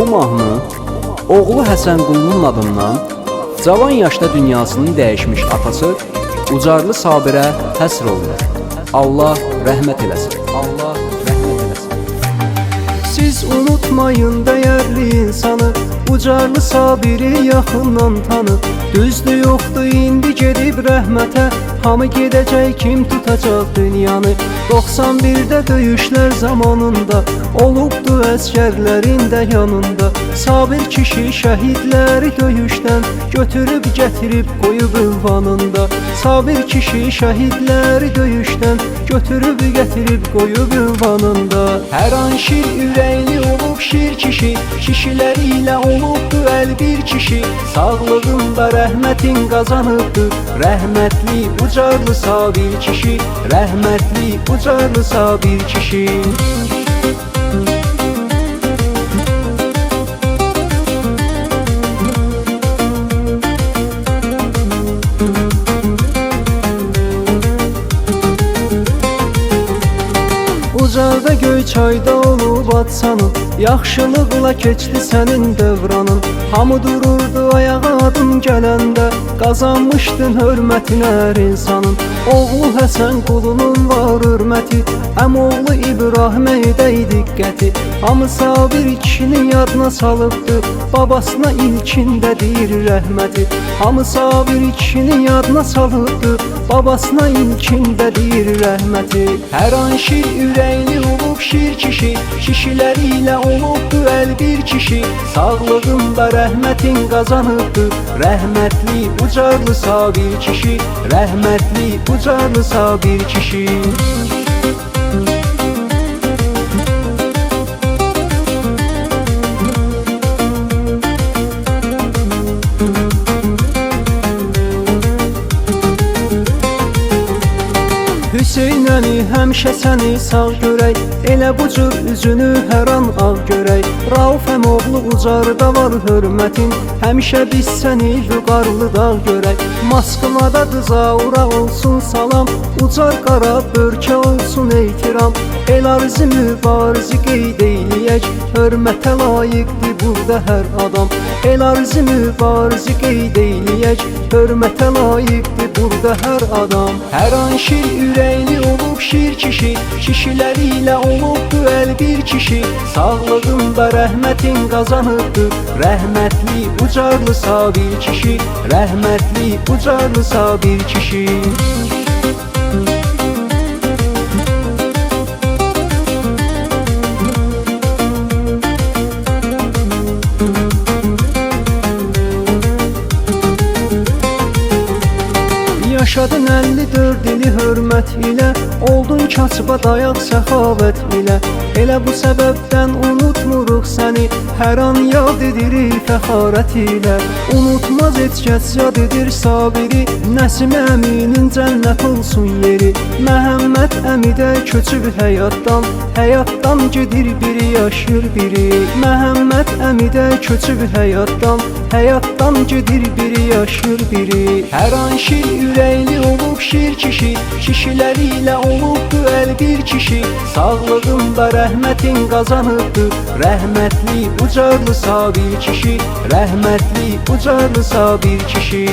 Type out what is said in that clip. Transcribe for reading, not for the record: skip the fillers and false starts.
Bu mahnı oğlu Həsənqulunun adından cavan yaşda dünyasını dəyişmiş atası Ucarlı Sabirə həsr olunur. Allah rəhmət eləsin. Allah rəhmət eləsin. Siz unutmayın dəyərli insanı, Ucarlı Sabiri yaxından tanı. Düzdür yoxdur indi gedib rəhmətə, hamı gedəcək kim tutacaq dünyanı. 91-də döyüşlər zamanında olubdu əskərlərin də yanında. Sabir kişi şəhidləri döyüşdən götürüb gətirib qoyub ünvanında. Sabir kişi şəhidləri döyüşdən götürüb gətirib qoyub ünvanında. Hər an şir ürəkli olub şir kişi, kişiləri ilə olubdu əl bir kişi. Sağlığında rəhmətin qazanıbdır rəhmətli Ucarlı Sabir kişi, rəhmətli Ucarlı Sabir kişi. Ucarda Göyçayda olub atsanın, yaxşılıqla keçdi sənin dövranın. Hamı dururdu ayağa adım gələndə, qazanmışdın hörmətin hər insanın. Oğlu Həsənqulunun var hörməti, əmoğlu İbrahimə edək diqqəti. Hamı Sabir kişinin yadına salıbdı, babasına ilkində deyir rəhməti. Hamı Sabir kişinin yadına salıbdı, babasına ilkində deyir rəhməti. Hər an şir ürəkli olub şir kişi, kişiləri ilə olubdu əl bir kişi. Sağlığında rəhmətin qazanıbdır rəhmətli Ucarlı Sabir kişi, rəhmətli Ucarlı Sabir kişi. Hüseyn Əli həmişə səni sağ görək, elə bu cür üzünü hər an ağ görək. Rauf əmoğlu Ucarda var hörmətin, həmişə biz səni vüqarlı dağ görək. Moskvada Zaura olsun salam, Ucar qara börkə olsun eytiram. El arızı mübarizi qeyd eyləyək, hörmətə layiqdir burada hər adam. El arızı mübarizi qeyd eyləyək, hörmətə layiqdir burada hər adam. Hər an şir ürəkli olub şir kişi, kişiləri ilə olubdu əl bir kişi. Sağlığında rəhmətin qazanıbdır rəhmətli Ucarlı Sabir kişi, rəhmətli Ucarlı Sabir kişi. Yaşadın 54 ili hörmət ilə, oldun kasıba dayaq səxavət ilə. Elə bu səbəbdən unutmuruq səni, hər an yad edirik fəxarət ilə. Unutmaz heç kəs yad edir Sabiri, Nəsim əminin cənnət olsun yeri. Məhəmməd əmi də köçüb həyatdan, həyatdan gedir biri yaşır biri. Məhəmməd əmi də köçüb həyatdan, həyatdan gedir biri yaşır biri. Hər an şir ürəkli olub şir kişi, kişiləri ilə olubdu əl bir kişi. Sağlığında rəhmətin qazanıbdır rəhmətli Ucarlı Sabir kişi, rəhmətli Ucarlı Sabir kişi.